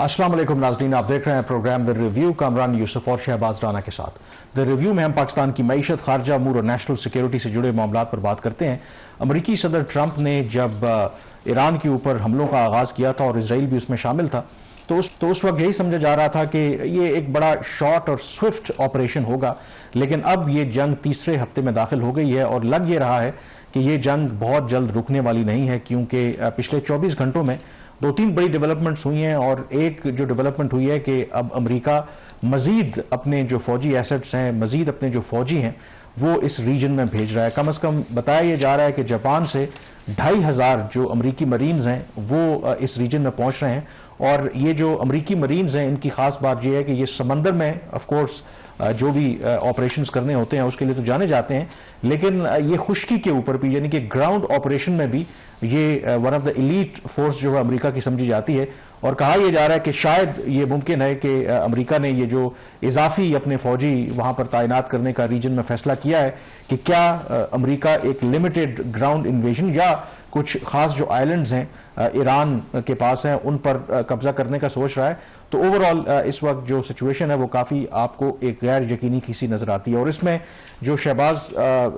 अस्सलाम वालेकुम नाज़रीन, आप देख रहे हैं program the review Kamran Yousuf और शहबाज राना के साथ। द रिव्यू में हम पाकिस्तान की मईशत, खारजा अमूर और नेशनल सिक्योरिटी से जुड़े मामलात पर बात करते हैं। अमरीकी सदर ट्रंप ने जब ईरान के ऊपर हमलों का आगाज़ किया था और इसराइल भी उसमें शामिल था, तो उस वक्त यही समझा जा रहा था कि ये एक बड़ा शॉर्ट और स्विफ्ट ऑपरेशन होगा। लेकिन अब ये जंग तीसरे हफ्ते में दाखिल हो गई है और लग ये रहा है कि ये जंग बहुत जल्द रुकने वाली नहीं है, क्योंकि पिछले 24 घंटों में 2-3 बड़ी डेवलपमेंट्स हुई हैं। और एक जो डेवलपमेंट हुई है कि अब अमेरिका मजीद अपने जो फौजी एसेट्स हैं, मजीद अपने जो फौजी हैं, वो इस रीजन में भेज रहा है। कम से कम बताया यह जा रहा है कि जापान से 2500 जो अमेरिकी मरीन्स हैं वो इस रीजन में पहुंच रहे हैं। और ये जो अमेरिकी मरीन्स हैं, इनकी खास बात यह है कि ये समंदर में ऑफ कोर्स जो भी ऑपरेशंस करने होते हैं उसके लिए तो जाने जाते हैं, लेकिन ये खुश्की के ऊपर भी, यानी कि ग्राउंड ऑपरेशन में भी ये one of the elite force जो है अमेरिका की समझी जाती है। और कहा यह जा रहा है कि शायद ये मुमकिन है कि अमेरिका ने ये जो इजाफी अपने फौजी वहां पर तैनात करने का रीजन में फैसला किया है कि क्या अमेरिका एक लिमिटेड ग्राउंड इन्वेजन या कुछ खास जो आइलैंड्स हैं ईरान के पास हैं उन पर कब्जा करने का सोच रहा है। तो ओवरऑल इस वक्त जो सिचुएशन है वो काफ़ी आपको एक गैर यकीनी किसी नज़र आती है। और इसमें जो शहबाज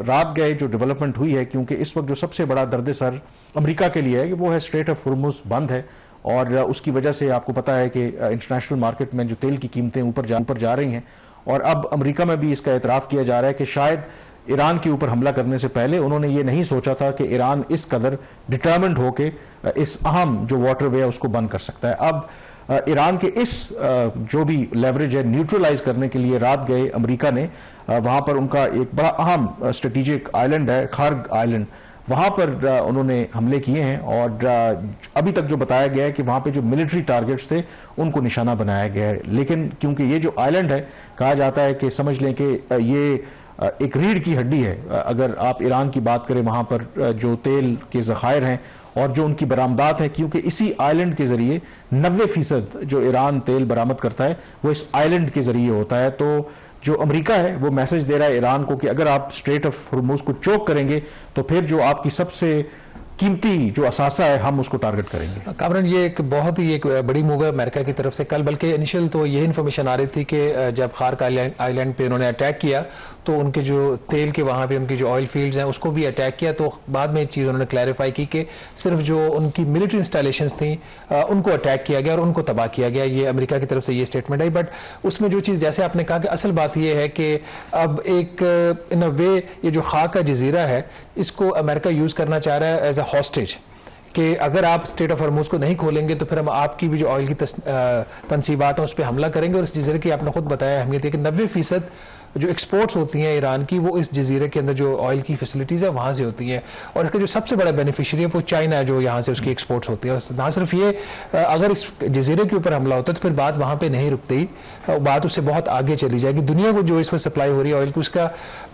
रात गए जो डेवलपमेंट हुई है, क्योंकि इस वक्त जो सबसे बड़ा दर्द सर अमेरिका के लिए है कि वो है स्ट्रेट ऑफ हुर्मुज़ बंद है। और उसकी वजह से आपको पता है कि इंटरनेशनल मार्केट में जो तेल की कीमतें ऊपर जा रही हैं। और अब अमेरिका में भी इसका एतराफ़ किया जा रहा है कि शायद ईरान के ऊपर हमला करने से पहले उन्होंने ये नहीं सोचा था कि ईरान इस कदर डिटर्मिन्ड होके इस अहम जो वाटरवे है उसको बंद कर सकता है। अब ईरान के इस जो भी लेवरेज है न्यूट्रलाइज करने के लिए रात गए अमेरिका ने वहां पर उनका एक बड़ा अहम स्ट्रेटेजिक आइलैंड है खर्ग आइलैंड, वहां पर उन्होंने हमले किए हैं। और अभी तक जो बताया गया है कि वहां पे जो मिलिट्री टारगेट्स थे उनको निशाना बनाया गया है। लेकिन क्योंकि ये जो आइलैंड है, कहा जाता है कि समझ लें कि ये एक रीढ़ की हड्डी है। अगर आप ईरान की बात करें, वहां पर जो तेल के ज़खायर हैं और जो उनकी बरामदात है, क्योंकि इसी आइलैंड के जरिए 90% जो ईरान तेल बरामद करता है वो इस आइलैंड के जरिए होता है। तो जो अमेरिका है वो मैसेज दे रहा है ईरान को कि अगर आप स्ट्रेट ऑफ हुर्मुज़ को चोक करेंगे तो फिर जो आपकी सबसे कीमती जो असासा है हम उसको टारगेट करेंगे। कामरान, ये एक बहुत ही एक बड़ी मूव है अमेरिका की तरफ से। कल बल्कि इनिशियल तो यही इन्फॉर्मेशन आ रही थी कि जब खार्क आइलैंड पे उन्होंने अटैक किया तो उनके जो तेल के वहाँ पे उनकी जो ऑयल फील्ड्स हैं उसको भी अटैक किया। तो बाद में एक चीज़ उन्होंने क्लैरिफाई की कि सिर्फ जो उनकी मिलिट्री इंस्टॉलेशंस थी उनको अटैक किया गया और उनको तबाह किया गया। ये अमेरिका की तरफ से ये स्टेटमेंट आई। बट उसमें जो चीज़ जैसे आपने कहा कि असल बात यह है कि अब एक इन अ वे ये जो खाक का जजीरा है इसको अमेरिका यूज़ करना चाह रहा है एज अ हॉस्टेज कि अगर आप स्ट्रेट ऑफ हॉर्मुज़ को नहीं खोलेंगे तो फिर हम आपकी भी जो ऑयल की तनसीबात हैं उस पर हमला करेंगे। और इस जजीरे की आपने खुद बताया अहमियत है कि 90% जो एक्सपोर्ट्स होती हैं ईरान की वो इस जजीरे के अंदर जो ऑयल की फैसिलिटीज़ है वहाँ से होती हैं। और इसका जो सबसे बड़ा बेनिफिशियरी है वो चाइना है जो यहाँ से उसकी एक्सपोर्ट्स होती है। और ना सिर्फ ये, अगर इस जजीरे के ऊपर हमला होता है तो फिर बात वहाँ पर नहीं रुकती, बात उससे बहुत आगे चली जाएगी। दुनिया को जो इस वक्त सप्लाई हो रही है ऑयल की उसका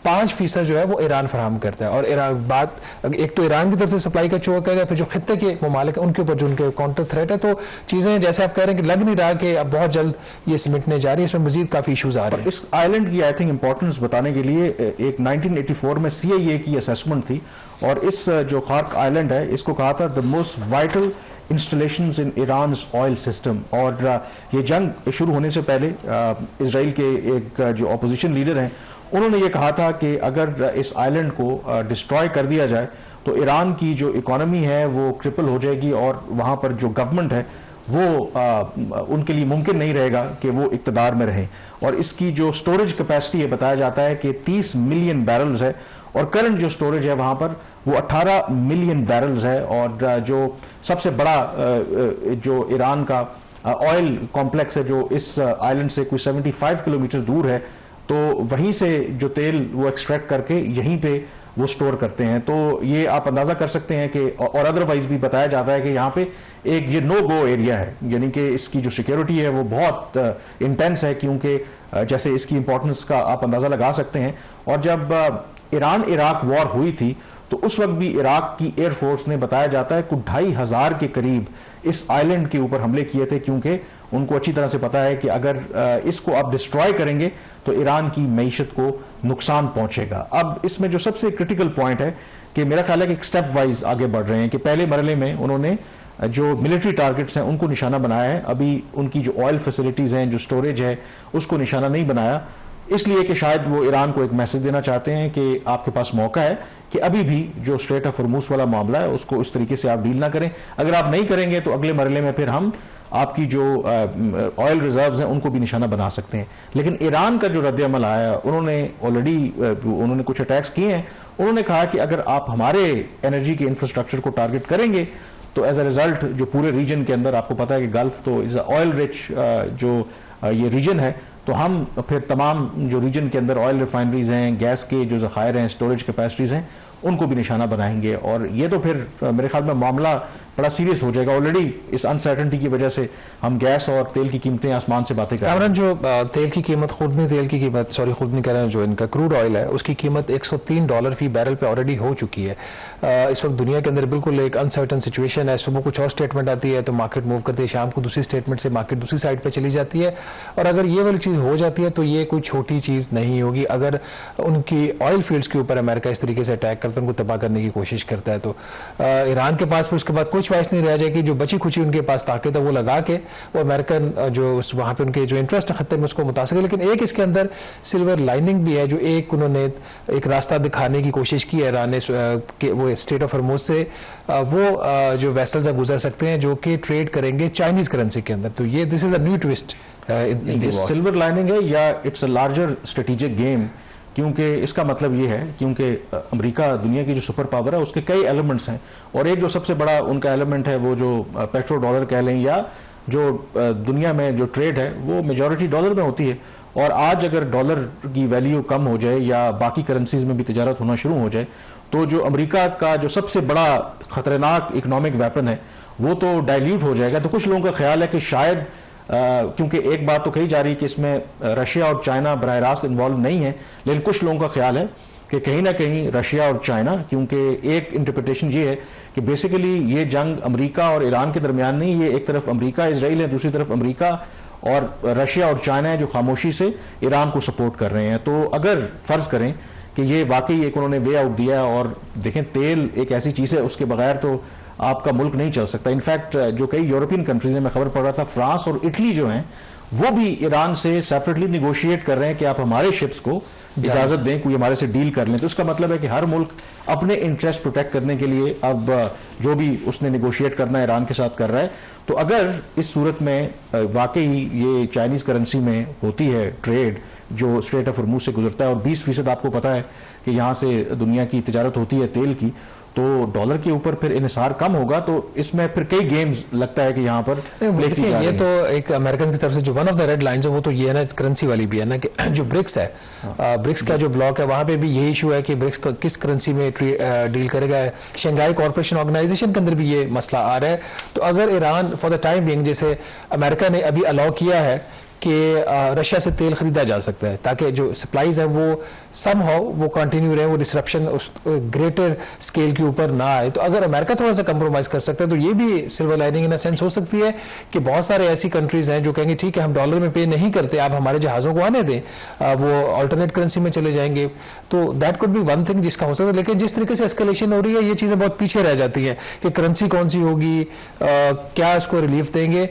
5% जो है वो ईरान फराहम करता है। और ईरान बात एक तो ईरान की तरफ से सप्लाई का चोक है, फिर जो खित्ते के ममालिक उनके ऊपर जो उनके काउंटर थ्रेट है। तो चीज़ें जैसे आप कह रहे हैं कि लग नहीं रहा कि अब बहुत जल्द ये सिमटने जा रही है, इसमें मजीद काफ़ी इशूज़ आ रहे हैं। इस आइलैंड की आई थिंक इंपॉर्टेंस बताने के लिए एक 1984 में CIA की असेसमेंट थी और इस जो खार्क आइलैंड है इसको कहा था the most vital installations in Iran's oil system. और ये जंग शुरू होने से पहले इसराइल के एक जो अपोजिशन लीडर हैं उन्होंने ये कहा था कि अगर इस आइलैंड को डिस्ट्रॉय कर दिया जाए तो ईरान की जो इकोनॉमी है वो ट्रिपल हो जाएगी और वहाँ पर जो गवर्नमेंट है वो उनके लिए मुमकिन नहीं रहेगा कि वो इक़्तिदार में रहें। और इसकी जो स्टोरेज कैपेसिटी है बताया जाता है कि 30 मिलियन बैरल्स है और करंट जो स्टोरेज है वहाँ पर वो 18 मिलियन बैरल्स है। और जो सबसे बड़ा जो ईरान का ऑयल कॉम्प्लेक्स है जो इस आइलैंड से कोई 75 किलोमीटर दूर है, तो वहीं से जो तेल वो एक्सट्रैक्ट करके यहीं पे वो स्टोर करते हैं। तो ये आप अंदाज़ा कर सकते हैं कि और अदरवाइज भी बताया जाता है कि यहाँ पे एक ये नो गो एरिया है, यानी कि इसकी जो सिक्योरिटी है वो बहुत इंटेंस है, क्योंकि जैसे इसकी इंपॉर्टेंस का आप अंदाज़ा लगा सकते हैं। और जब ईरान इराक वॉर हुई थी तो उस वक्त भी इराक की एयरफोर्स ने बताया जाता है कुछ 2500 के करीब इस आइलैंड के ऊपर हमले किए थे, क्योंकि उनको अच्छी तरह से पता है कि अगर इसको आप डिस्ट्रॉय करेंगे तो ईरान की मईशत को नुकसान पहुंचेगा। अब इसमें जो सबसे क्रिटिकल पॉइंट है कि मेरा ख्याल है कि एक स्टेप वाइज आगे बढ़ रहे हैं कि पहले मरहले में उन्होंने जो मिलिट्री टारगेट्स हैं उनको निशाना बनाया है। अभी उनकी जो ऑयल फैसिलिटीज़ हैं, जो स्टोरेज है, उसको निशाना नहीं बनाया, इसलिए कि शायद वो ईरान को एक मैसेज देना चाहते हैं कि आपके पास मौका है कि अभी भी जो स्ट्रेट ऑफ हॉर्मूज वाला मामला है उसको उस तरीके से आप डील ना करें। अगर आप नहीं करेंगे तो अगले मरहले में फिर हम आपकी जो ऑयल रिजर्व्स हैं उनको भी निशाना बना सकते हैं। लेकिन ईरान का जो रद्द-ए-अमल आया, उन्होंने ऑलरेडी उन्होंने कुछ अटैक्स किए हैं। उन्होंने कहा कि अगर आप हमारे एनर्जी के इंफ्रास्ट्रक्चर को टारगेट करेंगे तो एज अ रिजल्ट जो पूरे रीजन के अंदर, आपको पता है कि गल्फ तो इज ऑयल रिच जो ये रीजन है, तो हम फिर तमाम जो रीजन के अंदर ऑयल रिफाइनरीज हैं, गैस के जो ज़खायर हैं, स्टोरेज कैपेसिटीज़ हैं, उनको भी निशाना बनाएंगे। और ये तो फिर मेरे ख्याल में मामला बड़ा सीरियस हो जाएगा। ऑलरेडी इस अनसर्टेनिटी की वजह से हम गैस और तेल की कीमतें आसमान से बातें कर रहे हैं। कामरान, जो तेल की कीमत, खुदनी तेल की कीमत, सॉरी खुद नहीं कह रहे हैं, जो इनका क्रूड ऑयल है उसकी कीमत $103 फी बैरल पे ऑलरेडी हो चुकी है। इस वक्त दुनिया के अंदर बिल्कुल एक अनसर्टन सिचुएशन है। सुबह कुछ और स्टेटमेंट आती है तो मार्केट मूव करती है, शाम को दूसरी स्टेटमेंट से मार्केट दूसरी साइड पर चली जाती है। और अगर ये वाली चीज़ हो जाती है तो ये कोई छोटी चीज़ नहीं होगी। अगर उनकी ऑयल फील्ड्स के ऊपर अमेरिका इस तरीके से अटैक करता है, उनको तबाह करने की कोशिश करता है, तो ईरान के पास फिर उसके बाद कोई चॉइस नहीं रह जाएगी। जो बची खुची उनके पास ताकत है वो लगा के वो अमेरिकन जो वहाँ पे उनके जो इंटरेस्ट है खत्ते में उसको मुतासिर। लेकिन एक इसके अंदर सिल्वर लाइनिंग भी है, जो एक उन्होंने एक रास्ता दिखाने की कोशिश की है ईरान ने कि वो स्टेट ऑफ हॉर्मूज से वो जो वेसल्स गुजर सकते हैं जो कि ट्रेड करेंगे चाइनीज करेंसी के अंदर। तो ये this is a new twist in the war. Silver lining है या it's a larger strategic game, क्योंकि इसका मतलब ये है क्योंकि अमेरिका दुनिया की जो सुपर पावर है उसके कई एलिमेंट्स हैं, और एक जो सबसे बड़ा उनका एलिमेंट है वो जो पेट्रो डॉलर कह लें, या जो दुनिया में जो ट्रेड है वो मेजॉरिटी डॉलर में होती है। और आज अगर डॉलर की वैल्यू कम हो जाए या बाकी करेंसीज में भी तिजारत होना शुरू हो जाए तो जो अमेरिका का जो सबसे बड़ा खतरनाक इकोनॉमिक वेपन है वो तो डाइल्यूट हो जाएगा। तो कुछ लोगों का ख्याल है कि शायद क्योंकि एक बात तो कही जा रही है कि इसमें रशिया और चाइना बराह रास्त इन्वॉल्व नहीं है, लेकिन कुछ लोगों का ख्याल है कि कहीं ना कहीं रशिया और चाइना, क्योंकि एक इंटरप्रिटेशन ये है कि बेसिकली ये जंग अमेरिका और ईरान के दरमियान नहीं, ये एक तरफ अमेरिका इजराइल है, दूसरी तरफ अमेरिका और रशिया और चाइना है जो खामोशी से ईरान को सपोर्ट कर रहे हैं। तो अगर फर्ज करें कि ये वाकई एक उन्होंने वे आउट दिया, और देखें तेल एक ऐसी चीज़ है उसके बगैर तो आपका मुल्क नहीं चल सकता। इनफैक्ट जो कई यूरोपियन कंट्रीज हैं, मैं खबर पढ़ रहा था, फ्रांस और इटली जो हैं वो भी ईरान से सेपरेटली निगोशिएट कर रहे हैं कि आप हमारे शिप्स को इजाजत दें, कोई हमारे से डील कर लें। तो इसका मतलब है कि हर मुल्क अपने इंटरेस्ट प्रोटेक्ट करने के लिए अब जो भी उसने निगोशिएट करना है ईरान के साथ कर रहा है। तो अगर इस सूरत में वाकई ये चाइनीज करेंसी में होती है ट्रेड जो स्ट्रेट ऑफ हॉर्मूज से गुजरता है, और 20% आपको पता है कि यहाँ से दुनिया की तिजारत होती है तेल की, तो डॉलर के ऊपर फिर इन्हिसार कम होगा। तो इसमें फिर कई गेम्स लगता है कि यहाँ पर देखिए, ये तो एक अमेरिकन की तरफ से जो one of the red lines है वो तो ये है ना, करेंसी वाली भी है ना, कि जो ब्रिक्स है, ब्रिक्स का जो ब्लॉक है वहाँ पे भी यही इशू है कि ब्रिक्स किस करेंसी में डील करेगा। शंघाई कॉर्पोरेशन ऑर्गेनाइजेशन के अंदर भी ये मसला आ रहा है। तो अगर Iran for the time being, जैसे अमेरिका ने अभी अलाउ किया है कि रशिया से तेल खरीदा जा सकता है ताकि जो सप्लाईज है वो समहाउ वो कंटिन्यू रहे, वो डिसरप्शन उस ग्रेटर स्केल के ऊपर ना आए। तो अगर अमेरिका थोड़ा सा कंप्रोमाइज कर सकता है तो ये भी silver lining in a sense हो सकती है कि बहुत सारे ऐसी कंट्रीज हैं जो कहेंगे ठीक है हम डॉलर में पे नहीं करते, आप हमारे जहाज़ों को आने दें, वो अल्टरनेट करेंसी में चले जाएंगे। तो that could be one thing जिसका हो सकता है। लेकिन जिस तरीके से एस्केलेशन हो रही है ये चीज़ें बहुत पीछे रह जाती हैं कि करेंसी कौन सी होगी, क्या इसको रिलीफ देंगे।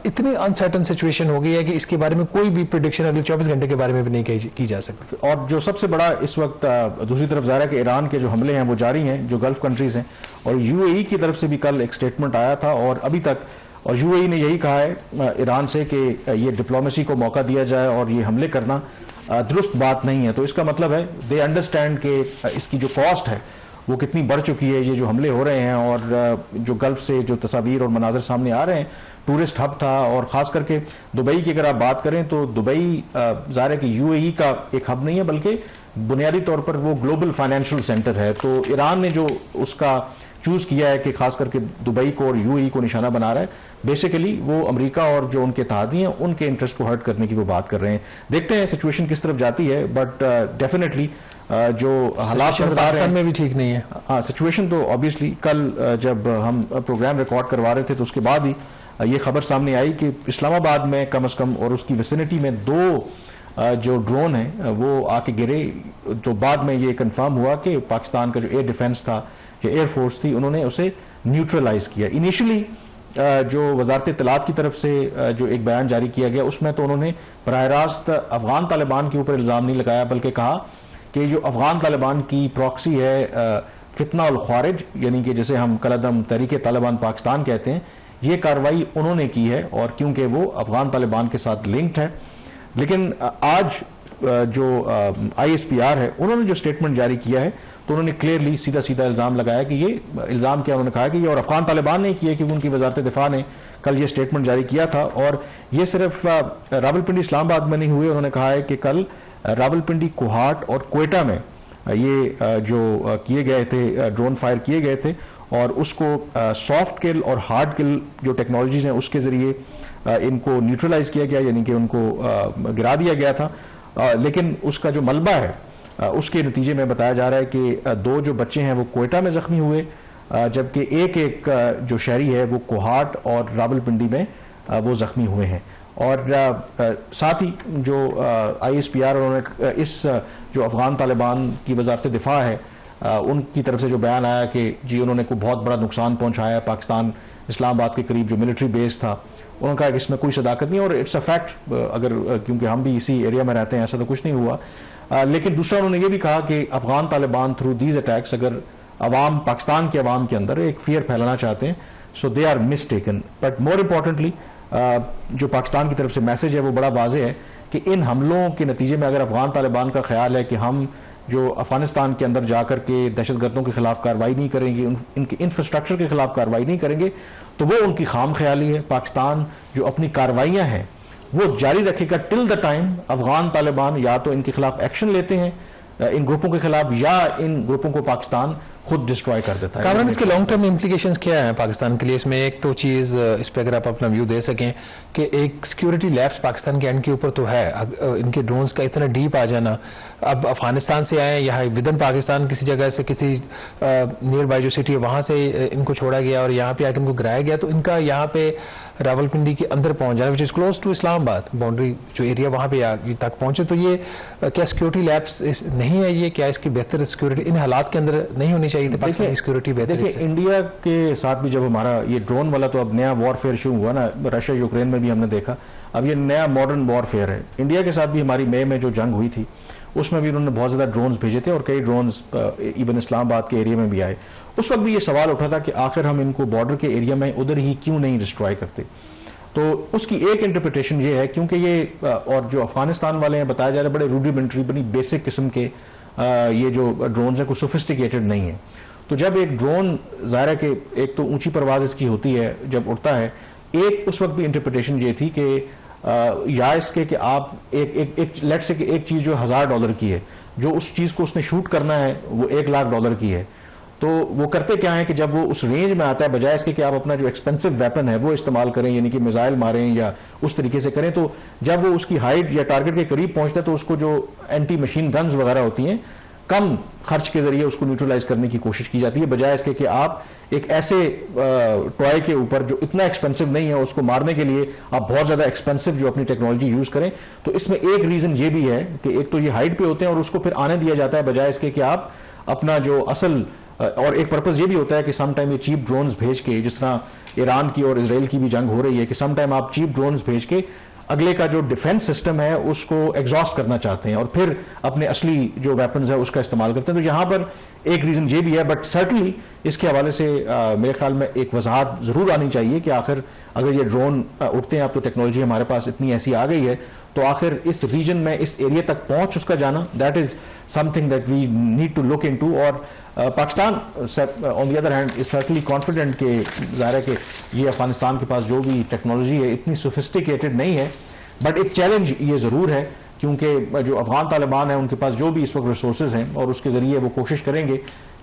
इतनी अनसर्टन सिचुएशन हो गई है कि इसके बारे में कोई भी प्रेडिक्शन अगले 24 घंटे के बारे में भी नहीं की जा सकती। और जो सबसे बड़ा इस वक्त दूसरी तरफ ज़ाहिर है कि ईरान के जो हमले हैं वो जारी हैं, जो गल्फ कंट्रीज हैं, और यूएई की तरफ से भी कल एक स्टेटमेंट आया था और अभी तक, और यूएई ने यही कहा है ईरान से कि ये डिप्लोमेसी को मौका दिया जाए और ये हमले करना दुरुस्त बात नहीं है। तो इसका मतलब है दे अंडरस्टैंड कि इसकी जो कॉस्ट है वो कितनी बढ़ चुकी है, ये जो हमले हो रहे हैं और जो गल्फ से जो तस्वीर और मनाजर सामने आ रहे हैं। टूरिस्ट हब था, और ख़ास करके दुबई की अगर आप बात करें तो दुबई ज़ाहिर है कि यूएई का एक हब नहीं है बल्कि बुनियादी तौर पर वो ग्लोबल फाइनेंशियल सेंटर है। तो ईरान ने जो उसका चूज़ किया है कि खास करके दुबई को और यूएई को निशाना बना रहा है, बेसिकली वो अमेरिका और जो उनके इत्तेहादी हैं उनके इंटरेस्ट को हर्ट करने की वो बात कर रहे हैं। देखते हैं सिचुएशन किस तरफ जाती है, बट डेफिनेटली जो हालात पाकिस्तान में भी ठीक नहीं है। हाँ, सिचुएशन तो ऑब्वियसली कल जब हम प्रोग्राम रिकॉर्ड करवा रहे थे तो उसके बाद ही ये खबर सामने आई कि इस्लामाबाद में कम से कम और उसकी विसिनिटी में 2 जो ड्रोन हैं वो आके गिरे। तो बाद में ये कंफर्म हुआ कि पाकिस्तान का जो एयर डिफेंस था या एयर फोर्स थी उन्होंने उसे न्यूट्रलाइज किया। इनिशियली जो वजारत इत्तलात की तरफ से जो एक बयान जारी किया गया उसमें तो उन्होंने बराह रास्त अफगान तालिबान के ऊपर इल्ज़ाम नहीं लगाया, बल्कि कहा कि जो अफगान तालिबान की प्रॉक्सी है फितना उल ख्वारिज, यानी कि जैसे हम कलदम तहरीक तालिबान पाकिस्तान कहते हैं, ये कार्रवाई उन्होंने की है और क्योंकि वो अफगान तालिबान के साथ लिंक्ड है। लेकिन आज जो ISPR है उन्होंने जो स्टेटमेंट जारी किया है तो उन्होंने क्लियरली सीधा सीधा इल्ज़ाम लगाया कि ये इल्ज़ाम क्या, उन्होंने कहा कि ये और अफगान तालिबान ने किया, क्योंकि उनकी वजारत दिफा ने कल ये स्टेटमेंट जारी किया था और ये सिर्फ रावलपिंडी इस्लामाबाद में नहीं हुए। उन्होंने कहा है कि कल रावलपिंडी, कोहाट और क्वेटा में ये जो किए गए थे, ड्रोन फायर किए गए थे और उसको सॉफ्ट किल और हार्ड किल जो टेक्नोलॉजीज़ हैं उसके ज़रिए इनको न्यूट्रलाइज किया गया, यानी कि उनको गिरा दिया गया था। लेकिन उसका जो मलबा है उसके नतीजे में बताया जा रहा है कि 2 जो बच्चे हैं वो क्वेटा में ज़ख्मी हुए, जबकि एक जो शहरी है वो कोहाट और रावलपिंडी में वो ज़ख्मी हुए हैं। और साथ ही जो ISPR उन्होंने इस जो अफगान तालिबान की वजारत दिफा है उनकी तरफ से जो बयान आया कि जी उन्होंने को बहुत बड़ा नुकसान पहुंचाया पाकिस्तान इस्लामाबाद के करीब जो मिलिट्री बेस था, उन्होंने कहा कि इसमें कोई सदाकत नहीं और इट्स अ फैक्ट, अगर क्योंकि हम भी इसी एरिया में रहते हैं ऐसा तो कुछ नहीं हुआ। लेकिन दूसरा उन्होंने ये भी कहा कि Afghan Taliban through these attacks अगर अवाम, पाकिस्तान के अवाम के अंदर एक फियर फैलाना चाहते हैं, so they are mistaken. But more importantly जो पाकिस्तान की तरफ से मैसेज है वो बड़ा वाज़ेह है कि इन हमलों के नतीजे में अगर अफगान तालिबान का ख्याल है कि हम जो अफगानिस्तान के अंदर जाकर के दहशतगर्दों के खिलाफ कार्रवाई नहीं करेंगे, इनके इंफ्रास्ट्रक्चर के खिलाफ कार्रवाई नहीं करेंगे, तो वो उनकी खाम ख्याली है। पाकिस्तान जो अपनी कार्रवाइयाँ हैं वो जारी रखेगा till the time Afghan Taliban या तो इनके खिलाफ एक्शन लेते हैं इन ग्रुपों के खिलाफ या इन ग्रुपों को पाकिस्तान खुद डिस्ट्रॉय कर देता है। कामरान, इसके लॉन्ग टर्म इम्प्लीकेशंस क्या है पाकिस्तान के लिए? इसमें एक तो चीज़ इस पर अगर आप अपना व्यू दे सकें कि एक सिक्योरिटी लैप्स पाकिस्तान के एंड के ऊपर तो है, इनके ड्रोन्स का इतना डीप आ जाना, अब अफगानिस्तान से आए यहाँ विदन पाकिस्तान किसी जगह से किसी नियर बाय जो सिटी है वहाँ से इनको छोड़ा गया और यहाँ पे आकर इनको गिराया गया, तो इनका यहाँ पे रावलपिंडी के अंदर पहुँच जाना which is close to Islamabad boundary जो एरिया वहाँ पे तक पहुँचे, तो ये क्या सिक्योरिटी लैप्स नहीं है? ये क्या इसकी बेहतर सिक्योरिटी इन हालात के अंदर नहीं होनी चाहिए थी पाकिस्तानी सिक्योरिटी बेहतर? देखिए इंडिया के साथ भी जब हमारा ये ड्रोन वाला तो अब नया वॉरफेयर शुरू हुआ ना, रशिया यूक्रेन में भी हमने देखा, अब ये नया मॉडर्न वॉरफेयर है। इंडिया के साथ भी हमारी मई में जो जंग हुई थी उसमें भी उन्होंने बहुत ज़्यादा ड्रोन्स भेजे थे और कई ड्रोन्स इवन इस्लामाबाद के एरिया में भी आए। उस वक्त भी ये सवाल उठा था कि आखिर हम इनको बॉर्डर के एरिया में उधर ही क्यों नहीं डिस्ट्रॉय करते। तो उसकी एक इंटरप्रिटेशन ये है क्योंकि ये और जो अफगानिस्तान वाले हैं बताया जा रहा है बड़े रूडिमेंट्री, बड़ी बेसिक किस्म के ये जो ड्रोन्स हैं कुछ सोफिस्टिकेटेड नहीं है। तो जब एक ड्रोन ज़ाहिर है कि एक तो ऊंची परवाज़ इसकी होती है जब उड़ता है, एक उस वक्त भी इंटरप्रिटेशन ये थी कि या इसके कि आप एक लेट से कि एक चीज़ जो $1000 की है, जो उस चीज़ को उसने शूट करना है वो $1,00,000 की है, तो वो करते क्या है कि जब वो उस रेंज में आता है बजाय इसके कि आप अपना जो एक्सपेंसिव वेपन है वो इस्तेमाल करें, यानी कि मिसाइल मारें या उस तरीके से करें, तो जब वो उसकी हाइट या टारगेट के करीब पहुंचता है तो उसको जो एंटी मशीन गन्स वगैरह होती हैं कम खर्च के जरिए उसको न्यूट्रलाइज करने की कोशिश की जाती है, बजाय इसके कि आप एक ऐसे टॉय के ऊपर जो इतना एक्सपेंसिव नहीं है उसको मारने के लिए आप बहुत ज़्यादा एक्सपेंसिव जो अपनी टेक्नोलॉजी यूज़ करें। तो इसमें एक रीज़न ये भी है कि एक तो ये हाइट पे होते हैं और उसको फिर आने दिया जाता है बजाय इसके कि आप अपना जो असल, और एक पर्पज़ ये भी होता है कि सम टाइम ये चीप ड्रोन्स भेज के, जिस तरह ईरान की और इसराइल की भी जंग हो रही है कि सम टाइम आप चीप ड्रोन्स भेज के अगले का जो डिफेंस सिस्टम है उसको एग्जॉस्ट करना चाहते हैं और फिर अपने असली जो वेपन्स है उसका इस्तेमाल करते हैं। तो यहाँ पर एक रीज़न ये भी है, बट सर्टनली इसके हवाले से मेरे ख्याल में एक वजाहत ज़रूर आनी चाहिए कि आखिर अगर ये ड्रोन उड़ते हैं, अब तो टेक्नोलॉजी हमारे पास इतनी ऐसी आ गई है, तो आखिर इस रीजन में इस एरिया तक पहुँच उसका जाना, that is something that we need to look into. और Pakistan on the other hand is certainly confident कि ज़ाहिर है कि ये अफगानिस्तान के पास जो भी टेक्नोलॉजी है इतनी सोफिस्टिकेटेड नहीं है, बट एक चैलेंज ये ज़रूर है क्योंकि जो अफगान तालिबान है उनके पास जो भी इस वक्त रिसोर्सेज हैं और उसके ज़रिए वो कोशिश करेंगे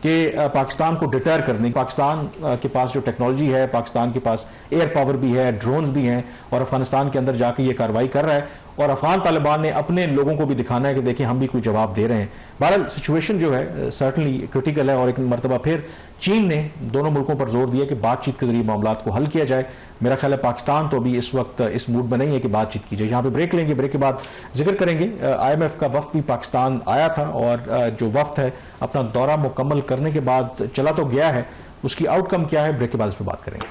कि पाकिस्तान को डिटर करने, पाकिस्तान के पास जो टेक्नोलॉजी है, पाकिस्तान के पास एयर पावर भी है, ड्रोन्स भी हैं और अफगानिस्तान के अंदर जाके ये कार्रवाई कर रहा है और अफगान तालिबान ने अपने लोगों को भी दिखाना है कि देखिए हम भी कोई जवाब दे रहे हैं। बहरहाल सिचुएशन जो है सर्टनली क्रिटिकल है और एक मरतबा फिर चीन ने दोनों मुल्कों पर जोर दिया कि बातचीत के जरिए मामलात को हल किया जाए। मेरा ख्याल है पाकिस्तान तो अभी इस वक्त इस मूड में नहीं है कि बातचीत की जाए। यहाँ पे ब्रेक लेंगे, ब्रेक के बाद जिक्र करेंगे IMF का वफ्द भी पाकिस्तान आया था और जो वफ्द है अपना दौरा मुकम्मल करने के बाद चला तो गया है उसकी आउटकम क्या है, ब्रेक के बाद इस पर बात करेंगे।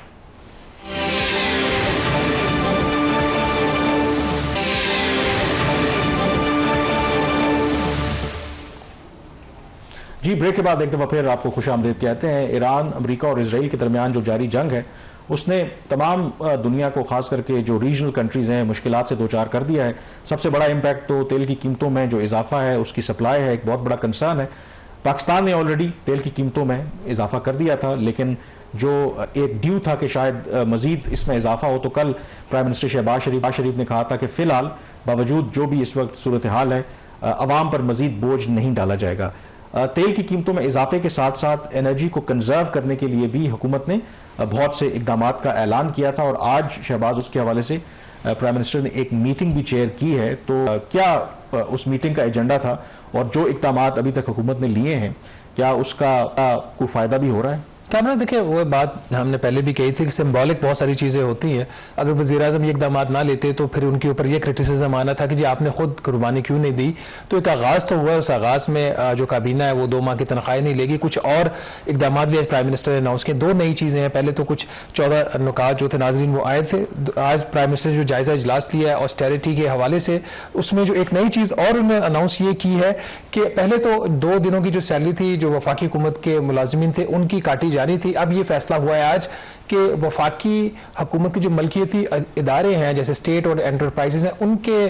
जी, ब्रेक के बाद एक दफ़ा फिर आपको खुश आमदीद कहते हैं। ईरान, अमेरिका और इसराइल के दरमियान जो जारी जंग है उसने तमाम दुनिया को, खास करके जो रीजनल कंट्रीज़ हैं, मुश्किलात से दो चार कर दिया है। सबसे बड़ा इम्पैक्ट तो तेल की कीमतों में जो इजाफा है उसकी सप्लाई है, एक बहुत बड़ा कंसर्न है। पाकिस्तान ने ऑलरेडी तेल की कीमतों में इजाफा कर दिया था, लेकिन जो एक ड्यू था कि शायद मजीद इसमें इजाफा हो, तो कल प्राइम मिनिस्टर शहबाज शरीफ ने कहा था कि फ़िलहाल बावजूद जो भी इस वक्त सूरत हाल है, अवाम पर मजीद बोझ नहीं डाला जाएगा। तेल की कीमतों में इजाफे के साथ साथ एनर्जी को कंजर्व करने के लिए भी हुकूमत ने बहुत से इकदामात का ऐलान किया था, और आज शहबाज उसके हवाले से प्राइम मिनिस्टर ने एक मीटिंग भी चेयर की है। तो क्या उस मीटिंग का एजेंडा था और जो इकदामात अभी तक हुकूमत ने लिए हैं, क्या उसका कोई फ़ायदा भी हो रहा है? कैमरा देखिए, वो बात हमने पहले भी कही थी कि सिंबॉलिक बहुत सारी चीज़ें होती हैं। अगर वज़ीर-ए-आज़म ये इक़दामात ना लेते तो फिर उनके ऊपर ये क्रिटिसिज्म आना था कि जी आपने खुद कुर्बानी क्यों नहीं दी। तो एक आगाज़ तो हुआ, उस आगाज़ में जो काबीना है वो 2 माह की तनख्वाहें नहीं लेगी। कुछ और इक़दामात भी आज प्राइम मिनिस्टर ने अनाउंस किए। 2 नई चीज़ें हैं। पहले तो कुछ 14 नुकात जो थे नाज़रीन वो आए थे। आज प्राइम मिनिस्टर ने जो जायज़ा इजलास लिया है ऑस्टेरिटी के हवाले से, उसमें जो एक नई चीज़ और उन्होंने अनाउंस ये की है कि पहले तो 2 दिनों की जो सैलरी थी जो वफाकी हुकूमत के मुलाजिमीन थे उनकी काटी जा रही थी। अब ये फैसला हुआ है आज कि वफाकी हुकूमत की जो मलकियती इदारे हैं जैसे स्टेट और एंटरप्राइजेज हैं, उनके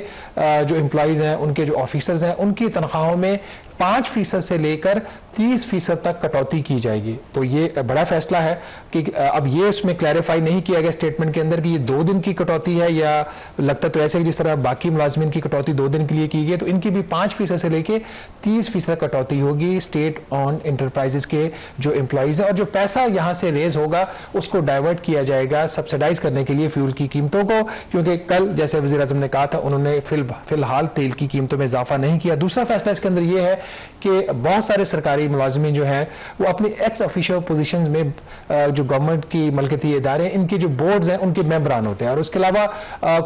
जो एम्प्लॉइज़ हैं, उनके जो ऑफिसर्स हैं, उनकी तनख्वाहों में 5% से लेकर 30% तक कटौती की जाएगी। तो ये बड़ा फैसला है कि अब ये उसमें क्लैरिफाई नहीं किया गया स्टेटमेंट के अंदर कि ये 2 दिन की कटौती है या लगता तो ऐसे जिस तरह बाकी मुलाजमीन की कटौती 2 दिन के लिए की गई, तो इनकी भी 5% से लेकर 30% कटौती होगी स्टेट ऑन एंटरप्राइजेज के जो एम्प्लॉइज हैं। और जो पैसा यहाँ से रेज होगा उसको डाइवर्ट किया जाएगा सब्सिडाइज करने के लिए फ्यूल की कीमतों को, क्योंकि कल जैसे वज़ीर-ए-आज़म ने कहा था उन्होंने फिलहाल तेल की कीमतों में इजाफा नहीं किया। दूसरा फैसला इसके अंदर यह है कि बहुत सारे सरकारी मुलाजिमीन जो हैं वो अपनी एक्स ऑफिशियल पोजीशंस में जो गवर्नमेंट की मलकती इदारे हैं इनके जो बोर्ड्स हैं उनके मेंबरान होते हैं, और उसके अलावा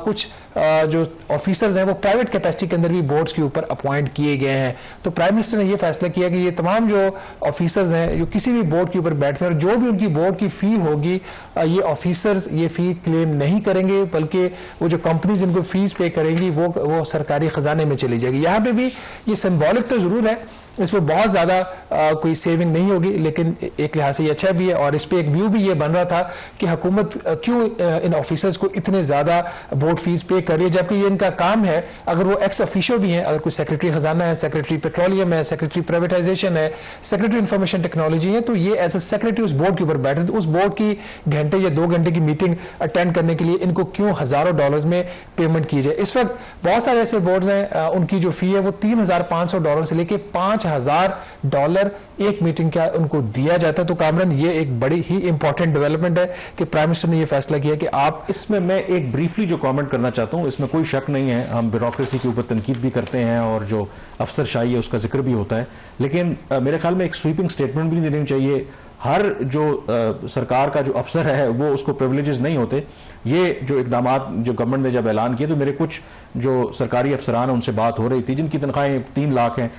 कुछ जो ऑफिसर्स हैं वो प्राइवेट कैपेसिटी के अंदर भी बोर्ड्स के ऊपर अपॉइंट किए गए हैं। तो प्राइम मिनिस्टर ने ये फैसला किया कि ये तमाम जो ऑफिसर्स हैं जो किसी भी बोर्ड के ऊपर बैठते हैं और जो भी उनकी बोर्ड की फी होगी, ये ऑफिसर्स ये फी क्लेम नहीं करेंगे, बल्कि वो जो कंपनीज इनको फीस पे करेंगी वो सरकारी खजाने में चली जाएगी। यहाँ पे भी ये सिंबॉलिक तो जरूर है, इसमें बहुत ज़्यादा कोई सेविंग नहीं होगी, लेकिन एक लिहाज से ये अच्छा भी है। और इस पे एक व्यू भी ये बन रहा था कि हुकूमत क्यों इन ऑफिसर्स को इतने ज़्यादा बोर्ड फीस पे कर रही है, जबकि ये इनका काम है। अगर वो एक्स ऑफिशियो भी हैं, अगर कोई सेक्रेटरी खजाना है, सेक्रेटरी पेट्रोलियम है, सेक्रेटरी प्राइवेटाइजेशन है, सेक्रेटरी इंफॉर्मेशन टेक्नोलॉजी है, तो ये एज ए सेक्रेटरी उस बोर्ड के ऊपर बैठे थे। तो उस बोर्ड की घंटे या 2 घंटे की मीटिंग अटेंड करने के लिए इनको क्यों हज़ारों डॉलर्स में पेमेंट की जाए। इस वक्त बहुत सारे ऐसे बोर्ड्स हैं उनकी जो फी है वो $3,500 से लेकर $5,000 एक मीटिंग का उनको दिया जाता है। तो कामरान ये एक बड़ी ही इंपॉर्टेंट डेवलपमेंट है कि प्राइम मिनिस्टर ने ये फैसला किया कि आप इसमें मैं एक ब्रीफली जो कमेंट करना चाहता हूं, इसमें कोई शक नहीं है, हम ब्यूरोक्रेसी के ऊपर तनकीद भी करते हैं और जो अफसरशाही है उसका जिक्र भी होता है, लेकिन मेरे ख्याल में एक स्वीपिंग स्टेटमेंट भी नहीं देनी चाहिए। हर जो सरकार का जो अफसर है वो उसको प्रिविलेजेस नहीं होते। ये जो इकदामात जो गवर्नमेंट ने जब ऐलान किए तो मेरे कुछ जो सरकारी अफसरान उनसे बात हो रही थी जिनकी तनख्वाहें 3 लाख हैं,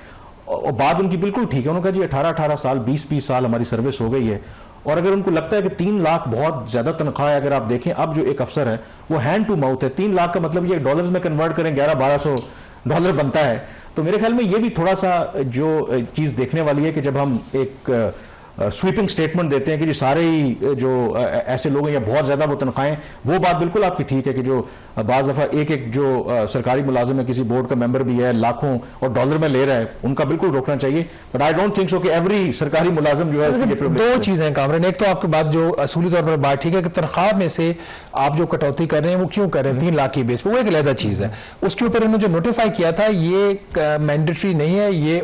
और बात उनकी बिल्कुल ठीक है। उन्होंने कहा जी 18-18 साल 20-20 साल हमारी सर्विस हो गई है, और अगर उनको लगता है कि 3 लाख बहुत ज्यादा तनख्वाह है, अगर आप देखें अब जो एक अफसर है वो हैंड टू माउथ है, 3 लाख का मतलब ये डॉलर्स में कन्वर्ट करें $1100-1200 बनता है। तो मेरे ख्याल में ये भी थोड़ा सा जो चीज देखने वाली है कि जब हम एक स्वीपिंग स्टेटमेंट देते हैं कि जी सारे ही जो ऐसे लोग हैं या बहुत ज्यादा वो तनख्वाहें, वो बात बिल्कुल आपकी ठीक है कि जो बाज़ दफ़ा एक जो सरकारी मुलाजिम है, किसी बोर्ड का मेंबर भी है, लाखों और डॉलर में ले रहा है, उनका बिल्कुल रोकना चाहिए। But I don't think so कि एवरी सरकारी मुलाजिम जो है। 2 चीजें कामरान, एक तो आपकी बात जो असूली तौर पर बात ठीक है कि तनख्वाह में से आप जो कटौती कर रहे हैं वो क्यों कर रहे हैं 3 लाख की बेस पे, वो एक अलग चीज है। उसके ऊपर उन्होंने जो नोटिफाई किया था ये मैंडेटरी नहीं है, ये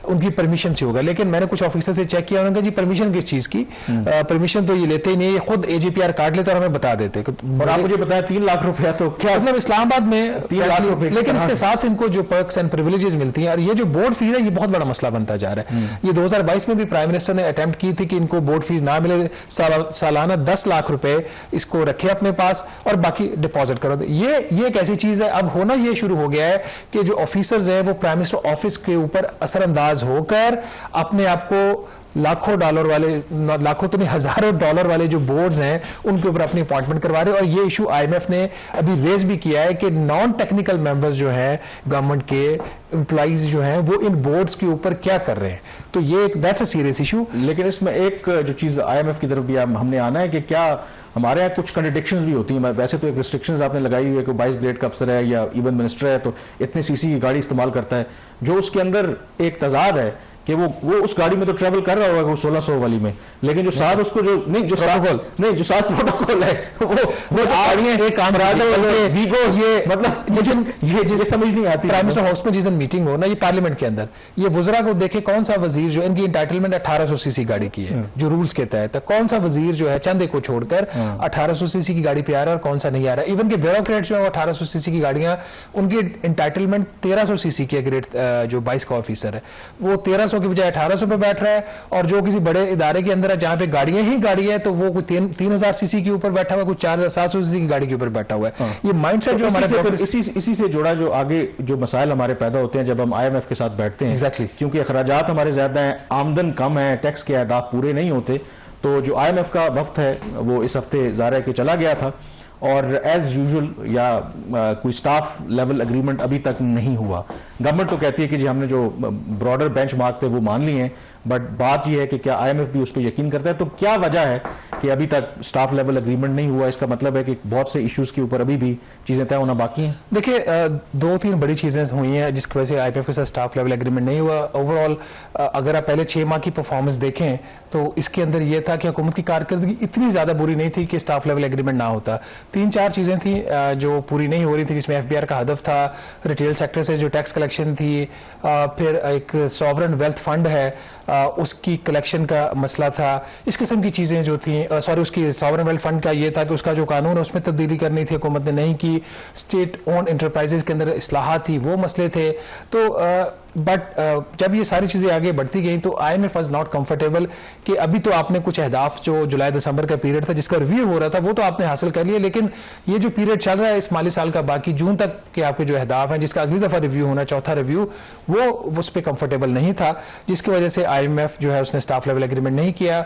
उनकी परमिशन से होगा। लेकिन मैंने कुछ ऑफिसर से चेक किया, उन्होंने कहा जी परमिशन किस चीज की, परमिशन तो ये लेते ही नहीं, ये खुद AGPR कार्ड लेते और हमें बता देते। और आप मुझे बताया 3 लाख रुपया, तो क्या मतलब इस्लामाबाद में 3 लाख रुपए, लेकिन इसके साथ इनको जो पर्क्स एंड प्रिविलेजेस मिलती हैं, और ये जो बोर्ड फीस है ये बहुत बड़ा मसला बनता जा रहा है। ये 2022 में भी प्राइम मिनिस्टर ने अटेम्प्ट की थी कि इनको बोर्ड फीस ना मिले, सालाना 10 लाख रुपए इसको रखे अपने पास और बाकी डिपॉजिट करो। ये एक ऐसी चीज है, अब होना ये शुरू हो गया है कि जो ऑफिसर्स हैं वो प्राइम मिनिस्टर ऑफिस के ऊपर असरअंदाज होकर अपने आप को लाखों डॉलर वाले, लाखों तो नहीं हजारों डॉलर वाले जो बोर्ड्स हैं उनके ऊपर अपनी अपॉइंटमेंट करवा रहे हैं। और ये इशू आईएमएफ ने अभी रेज भी किया है कि नॉन टेक्निकल मेंबर्स जो हैं गवर्नमेंट के एम्प्लॉइज जो हैं वो इन बोर्ड्स के ऊपर क्या कर रहे हैं। तो ये दैट्स अ सीरियस इशू। लेकिन इसमें एक जो चीज आईएमएफ की तरफ भी हमने आना है कि क्या हमारे यहाँ कुछ कंट्रडिक्शंस भी होती हैं। वैसे तो एक रिस्ट्रिक्शंस आपने लगाई हुई है कि 22 ग्रेड का अफसर है या इवन मिनिस्टर है तो इतने सीसी की गाड़ी इस्तेमाल करता है, जो उसके अंदर एक तजाद है कि वो उस गाड़ी में तो ट्रैवल कर रहा होगा वो 1600 वाली में, लेकिन जो साथ उसको जो साथ प्रोटोकॉल है वो गाड़ियां एक काम मतलब ये समझ नहीं आती। प्राइम मिनिस्टर हाउस में जिस दिन मीटिंग हो ना, ये पार्लियामेंट के अंदर, ये वुजरा को देखे कौन सा वजीर जो इनकी इंटाइटलमेंट 1800 सीसी गाड़ी की है जो रूल्स के तहत, कौन सा वजीर जो है चंदे को छोड़कर 1800 सीसी की गाड़ी पे आ रहा है और कौन सा नहीं आ रहा है। इवन के ब्यूरोक्रेट जो है 1800 सीसी की गाड़ियां, उनकी इंटाइटलमेंट 1300 सीसी की ग्रेड जो 22 का ऑफिसर है वो 1300 की बजाय 1800 पे बैठ रहा है। और जो किसी बड़े इदारे के अंदर है जहां पे गाड़ियां ही गाड़ी है तो वो कोई 3000 सीसी के ऊपर बैठा हुआ है, कोई 4700 सीसी की गाड़ी के ऊपर बैठा हुआ है। ये माइंडसेट जो हमारे इसी से जुड़ा जो आगे जो मसाइल हमारे पैदा होते हैं जब हम आईएमएफ के साथ बैठते हैं। Exactly. क्योंकि अखराजात हमारे ज्यादा हैं, आमदन कम है, टैक्स के अहदाफ पूरे नहीं होते। तो जो आईएमएफ का वफ्द है वो इस हफ्ते ज़ाहिर है कि चला गया था और एज यूजुअल या कोई स्टाफ लेवल एग्रीमेंट अभी तक नहीं हुआ। गवर्नमेंट तो कहती है कि जी हमने जो ब्रॉडर बेंचमार्क थे वो मान लिए हैं, बट बात यह है कि क्या आईएमएफ भी उस पर यकीन करता है। तो क्या वजह है कि अभी तक स्टाफ लेवल एग्रीमेंट नहीं हुआ? इसका मतलब है कि बहुत से इश्यूज के ऊपर अभी भी चीजें तय होना बाकी हैं। देखिए 2-3 बड़ी चीजें हुई हैं जिसकी वजह से आईएमएफ के साथ स्टाफ लेवल एग्रीमेंट नहीं हुआ। ओवरऑल अगर आप पहले 6 माह की परफॉर्मेंस देखें तो इसके अंदर यह था कि हुकूमत की कारकर्दगी इतनी ज्यादा बुरी नहीं थी कि स्टाफ लेवल एग्रीमेंट ना होता। 3-4 चीजें थी जो पूरी नहीं हो रही थी, जिसमें एफबीआर का हदफ था, रिटेल सेक्टर से जो टैक्स कलेक्शन थी, फिर एक सॉवरन वेल्थ फंड है उसकी कलेक्शन का मसला था। इस किस्म की चीजें जो थी, उसकी सॉवरन वेल्थ फंड का ये था कि उसका जो कानून है उसमें तब्दीली करनी थी, हुकूमत ने नहीं की। स्टेट ओन एंटरप्राइजेज के अंदर इस्लाहात थी, वो मसले थे। तो बट जब ये सारी चीजें आगे बढ़ती गई तो आईएमएफ वाज नॉट कंफर्टेबल कि अभी तो आपने कुछ अहदाफ जो जुलाई दिसंबर का पीरियड था जिसका रिव्यू हो रहा था वो तो आपने हासिल कर लिया, लेकिन ये जो पीरियड चल रहा है इस माली साल का बाकी जून तक के आपके जो अहदाफ हैं जिसका अगली दफा रिव्यू होना, चौथा रिव्यू, वो उस पर कंफर्टेबल नहीं था, जिसकी वजह से आईएमएफ जो है उसने स्टाफ लेवल एग्रीमेंट नहीं किया।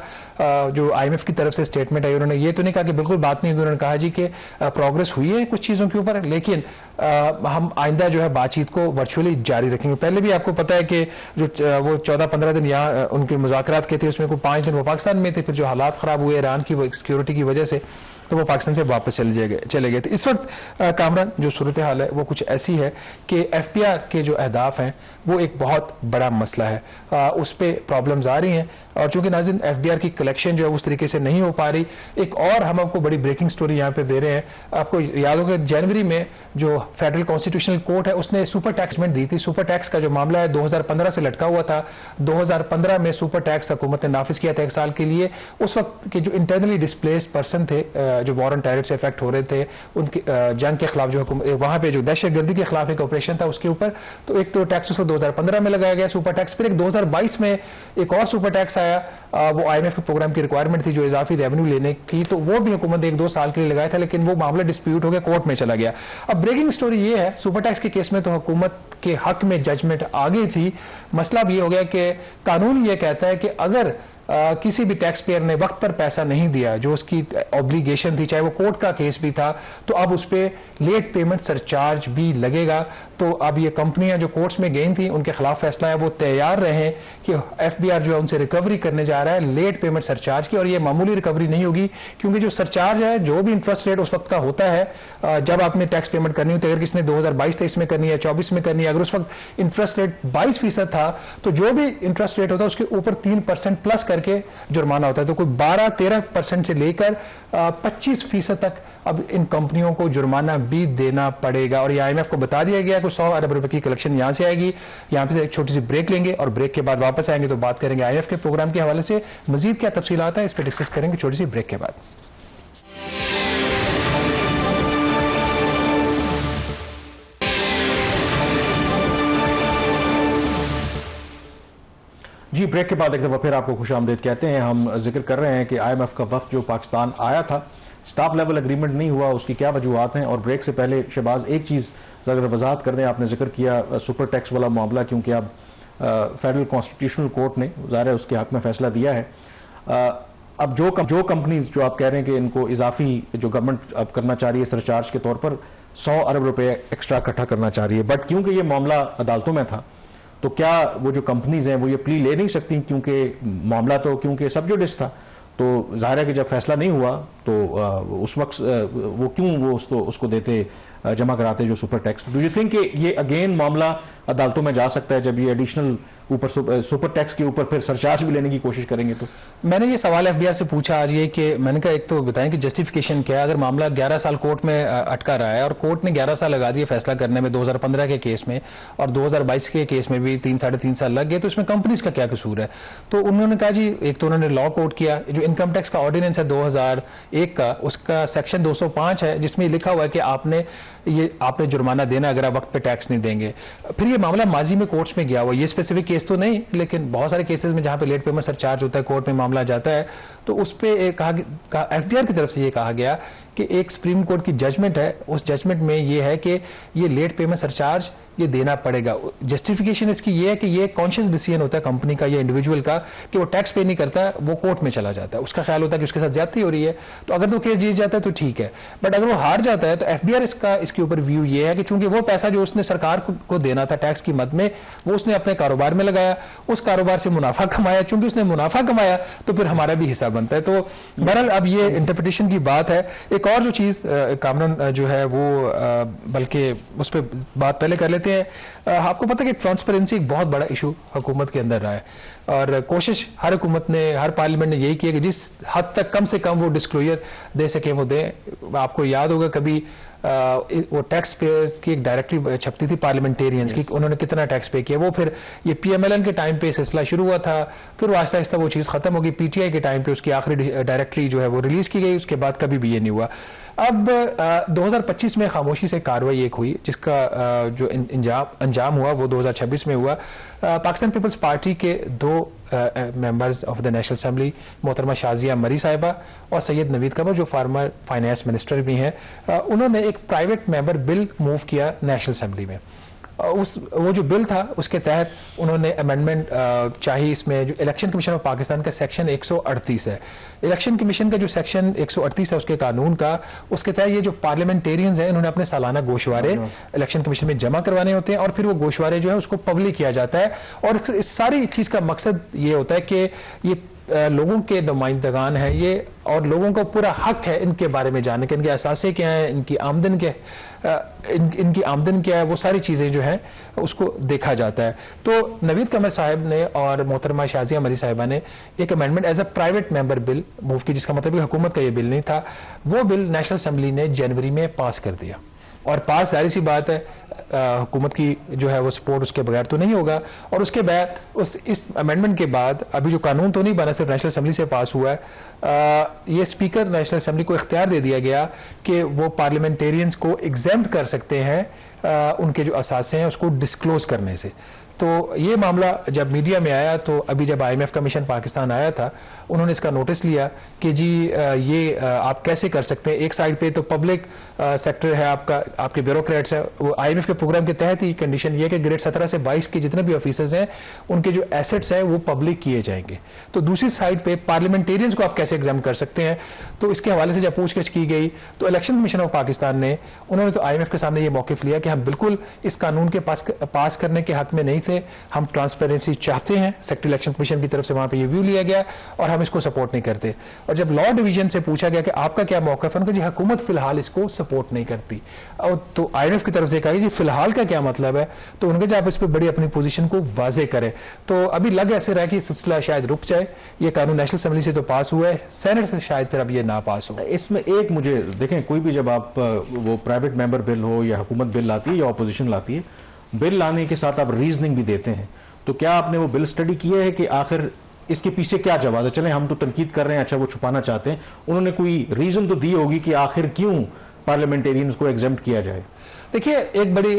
जो आईएमएफ की तरफ से स्टेटमेंट आई, उन्होंने ये तो नहीं कहा कि बिल्कुल बात नहीं हुई, उन्होंने कहा जी कि प्रोग्रेस हुई है कुछ चीजों के ऊपर, लेकिन हम आइंदा जो है बातचीत को वर्चुअली जारी रखेंगे। पहले भी आपको पता है कि जो वो 14-15 दिन यहाँ उनके मुज़ाकरात के थे, उसमें कोई 5 दिन वो पाकिस्तान में थे, फिर जो हालात खराब हुए ईरान की सिक्योरिटी की वजह से तो वो पाकिस्तान से वापस चले गए थे। इस वक्त कामरान जो सूरत हाल है वो कुछ ऐसी है कि एफपीआर के जो अहदाफ हैं वो एक बहुत बड़ा मसला है, उस पर प्रॉब्लम्स आ रही हैं और चूंकि नाज़रीन एफबीआर की कलेक्शन जो है उस तरीके से नहीं हो पा रही। एक और हम आपको बड़ी ब्रेकिंग स्टोरी यहाँ पे दे रहे हैं। आपको याद होगा जनवरी में जो फेडरल कॉन्स्टिट्यूशनल कोर्ट है उसने सुपर टैक्समेंट दी थी। सुपर टैक्स का जो मामला है 2015 से लटका हुआ था। 2015 में सुपर टैक्स हुकूमत ने नाफिज किया था 1 साल के लिए। उस वक्त के जो इंटरनली डिस्प्लेस पर्सन थे जो वॉरेंट टेरर से इफेक्ट हो रहे थे, उनके जंग के खिलाफ जो वहां पे जो दहशतगर्दी के खिलाफ एक ऑपरेशन था उसके ऊपर, तो एक तो टैक्स उसको 2015 में लगाया गया सुपर टैक्स, फिर एक 2022 में एक और सुपर टैक्स आया। वो आईएमएफ के प्रोग्राम की रिक्वायरमेंट थी जो इजाफी रेवेन्यू लेने की, तो वो भी हुकूमत ने 1-2 साल के लिए लगाया था, लेकिन वो मामला डिस्प्यूट हो गया, कोर्ट में चला गया। अब ब्रेकिंग स्टोरी ये है, सुपर टैक्स के केस में तो हुकूमत के हक में जजमेंट आ गई थी। मसला अब ये हो गया कि कानून ये कहता है कि अगर किसी भी टैक्स पेयर ने वक्त पर पैसा नहीं दिया जो उसकी ऑब्लिगेशन थी, चाहे वो कोर्ट का केस भी था, तो अब उस पर लेट पेमेंट सरचार्ज भी लगेगा। तो अब ये कंपनियां जो कोर्ट्स में गई थी उनके खिलाफ फैसला है वो तैयार रहे कि एफबीआर जो है उनसे रिकवरी करने जा रहा है लेट पेमेंट सरचार्ज की, और ये मामूली रिकवरी नहीं होगी क्योंकि जो सरचार्ज है जो भी इंटरेस्ट रेट उस वक्त का होता है जब आपने टैक्स पेमेंट करनी होती है, अगर किसी ने 2022-23 में करनी है, 24 में करनी है, अगर उस वक्त इंटरेस्ट रेट 22% था तो जो भी इंटरेस्ट रेट होता है उसके ऊपर 3% प्लस करके जुर्माना होता है। तो कोई 12-13% से लेकर 25% तक अब इन कंपनियों को जुर्माना भी देना पड़ेगा। और ये आईएमएफ को बता दिया गया कि 100 अरब रुपए की कलेक्शन यहां से आएगी। यहां पे एक छोटी सी ब्रेक लेंगे और ब्रेक के बाद वापस आएंगे तो बात करेंगे आईएमएफ के प्रोग्राम के हवाले से मजीद क्या तफसीलात है इस पर डिस्कस करेंगे छोटी सी ब्रेक के बाद। जी, ब्रेक के बाद एक दफ़ा फिर आपको खुशामदीद कहते हैं। हम जिक्र कर रहे हैं कि आईएमएफ का वफ्द जो पाकिस्तान आया था, स्टाफ लेवल एग्रीमेंट नहीं हुआ, उसकी क्या वजूहत हैं। और ब्रेक से पहले शहबाज एक चीज़ अगर वजाहत कर दें, आपने जिक्र किया सुपर टैक्स वाला मामला, क्योंकि अब फेडरल कॉन्स्टिट्यूशनल कोर्ट ने ज़ाहिर है उसके हक में फैसला दिया है। अब जो कंपनीज जो आप कह रहे हैं कि इनको इजाफी जो गवर्नमेंट अब करना चाह रही है सरचार्ज के तौर पर 100 अरब रुपए एक्स्ट्रा इकट्ठा करना चाह रही है, बट क्योंकि ये मामला अदालतों में था तो क्या वो जो कंपनीज हैं वो ये प्ली ले नहीं सकती, क्योंकि मामला तो क्योंकि सब जुडिस था, तो जाहिर है कि जब फैसला नहीं हुआ तो उस वक्त वो क्यों वो उसको देते जमा कराते जो super tax. Do you think कि ये अगेन मामला अदालतों में जा सकता है जब ये एडिशनल ऊपर सुपर टैक्स के ऊपर फिर सरचार्ज भी लेने की कोशिश करेंगे? तो मैंने ये सवाल एफबीआर से पूछा आज ये कि मैंने कहा एक तो बताएं कि जस्टिफिकेशन क्या है। अगर मामला 11 साल कोर्ट में अटका रहा है और कोर्ट ने 11 साल लगा दिए फैसला करने में 2015 के केस में और 2022 के केस में भी 3-3.5 साल लग गए, तो इसमें कंपनीज का क्या कसूर है? तो उन्होंने कहा जी एक तो उन्होंने लॉ कोट किया, जो इनकम टैक्स का ऑर्डिनेंस है 2001 का, उसका सेक्शन 205 है जिसमें लिखा हुआ है कि आपने जुर्माना देना अगर आप वक्त पे टैक्स नहीं देंगे। फिर ये मामला माजी में कोर्ट्स में गया हुआ, ये स्पेसिफिक केस तो नहीं लेकिन बहुत सारे केसेस में जहां पे लेट पेमेंट सरचार्ज होता है कोर्ट में मामला जाता है, तो उस पे एफबीआर की तरफ से ये कहा गया कि एक सुप्रीम कोर्ट की जजमेंट है, उस जजमेंट में ये है कि ये लेट पेमेंट सरचार्ज ये देना पड़ेगा। जस्टिफिकेशन इसकी ये है कि ये कॉन्शियस डिसीजन होता है कंपनी का या इंडिविजुअल का कि वो टैक्स पे नहीं करता, वो कोर्ट में चला जाता है, उसका ख्याल होता है कि उसके साथ ज्यादती हो रही है, तो अगर तो केस जीत जाता है तो ठीक है, बट अगर वो हार जाता है तो एफबीआर इसके ऊपर व्यू ये है कि चूंकि वो पैसा जो उसने सरकार को देना था टैक्स की मद में वो उसने अपने कारोबार में लगाया, उस कारोबार से मुनाफा कमाया, चूंकि उसने मुनाफा कमाया तो फिर हमारा भी हिस्सा बनता है। तो बहरहाल अब ये इंटरप्रिटेशन की बात है। एक और जो चीज कामरान जो है वो बल्कि उस पर बात पहले कर लेते हैं। आपको पता है कि ट्रांसपेरेंसी एक बहुत बड़ा इशू हुकूमत के अंदर रहा है और कोशिश हर हुकूमत ने, हर पार्लियामेंट ने यही किया कि जिस हद तक कम से कम वो डिस्क्लोजर दे सके वो दें। आपको याद होगा कभी वो टैक्स पेयर्स की एक डायरेक्टरी छपती थी पार्लियामेंटेरियंस की, उन्होंने कितना टैक्स पे किया। वो फिर ये पीएमएलएन के टाइम पे सिलसिला शुरू हुआ था, फिर वो आहिस्ता आहिस्ता वो चीज़ खत्म होगी, पीटीआई के टाइम पे उसकी आखिरी डायरेक्टरी जो है वो रिलीज की गई, उसके बाद कभी भी ये नहीं हुआ। अब 2025 में खामोशी से कार्रवाई एक हुई जिसका जो अंजाम हुआ वो 2026 में हुआ। पाकिस्तान पीपल्स पार्टी के 2 members of the national assembly मोहतरमा शाजिया मरी साहिबा और सैयद नवीद कमर जो फार्मर फाइनेंस मिनिस्टर भी हैं, उन्होंने एक प्राइवेट मेंबर बिल मूव किया नेशनल असेंबली में। वो जो बिल था उसके तहत उन्होंने अमेंडमेंट चाहिए। इसमें जो इलेक्शन कमीशन ऑफ पाकिस्तान का सेक्शन 138 है, इलेक्शन कमीशन का जो सेक्शन 138 है उसके कानून का, उसके तहत ये जो पार्लियामेंटेरियंस हैं इन्होंने अपने सालाना गोशवारे इलेक्शन कमीशन में जमा करवाने होते हैं और फिर वो गोशवारे जो है उसको पब्लिक किया जाता है। और इस सारी चीज़ का मकसद ये होता है कि ये लोगों के नुमाइंदगान हैं ये और लोगों को पूरा हक है इनके बारे में जानने के, इनके असासे क्या हैं, इनकी आमदन क्या इनकी आमदन क्या है, वो सारी चीज़ें जो हैं उसको देखा जाता है। तो नवीद कमर साहब ने और मोहतरमा शाजिया मरी साहिबा ने एक amendment as a private member bill move की, जिसका मतलब हुकूमत का ये बिल नहीं था। वो बिल नेशनल असेंबली ने जनवरी में पास कर दिया और पास जाहिर सी बात है हुकूमत की जो है वो सपोर्ट उसके बगैर तो नहीं होगा। और उसके बाद इस अमेंडमेंट के बाद अभी जो कानून तो नहीं बना, सिर्फ नेशनल असेंबली से पास हुआ है, ये स्पीकर नेशनल असेंबली को इख्तियार दे दिया गया कि वो पार्लियामेंटेरियंस को एग्जेम्प्ट कर सकते हैं उनके जो असासे हैं उसको डिस्क्लोज करने से। तो ये मामला जब मीडिया में आया तो अभी जब IMF का मिशन पाकिस्तान आया था उन्होंने इसका नोटिस लिया कि जी ये आप कैसे कर सकते हैं। एक साइड पे तो पब्लिक सेक्टर है आपका, आपके ब्यूरोक्रेट्स है, वो IMF के प्रोग्राम के तहत ही कंडीशन ये कि ग्रेड 17 से 22 के जितने भी ऑफिसर्स हैं उनके जो एसेट्स हैं वो पब्लिक किए जाएंगे। तो दूसरी साइड पे पार्लियामेंटेरियंस को आप कैसे एग्जाम कर सकते हैं। तो इसके हवाले से जब पूछताछ की गई तो इलेक्शन कमीशन ऑफ पाकिस्तान ने उन्होंने तो IMF के सामने ये मौकिफ लिया कि हम बिल्कुल इस कानून के पास करने के हक में नहीं, हम ट्रांसपेरेंसी चाहते हैं। सेक्रेटरी इलेक्शन कमीशन की तरफ से वहां पे ये व्यू लिया गया और हम इसको सपोर्ट नहीं करते। और जब लॉ डिवीजन से पूछा गया कि आपका क्या मौक़िफ़ है, उनका जी हुकूमत फिलहाल इसको सपोर्ट नहीं करती। और तो IMF की तरफ से कहा जी फिलहाल का क्या मतलब है, तो उनके जब इस पर बड़ी अपनी पोजीशन को वाजे करें। तो अभी लग ऐसे रहा है कि सिलसिला शायद रुक जाए। ये कानून नेशनल असेंबली से तो पास हुआ है, सेनेट से शायद फिर अब ये ना पास हो। इसमें एक मुझे देखें, कोई भी जब आप वो प्राइवेट मेंबर बिल हो या हुकूमत बिल लाती है या अपोजिशन लाती है, बिल लाने के साथ आप रीजनिंग भी देते हैं। तो क्या आपने वो बिल स्टडी किया है कि आखिर इसके पीछे क्या जवाब है? चलें हम तो तनकीद कर रहे हैं, अच्छा वो छुपाना चाहते हैं, उन्होंने कोई रीजन तो दी होगी कि आखिर क्यों पार्लियामेंटेरियंस को एग्जेम्प्ट किया जाए। देखिए, एक बड़ी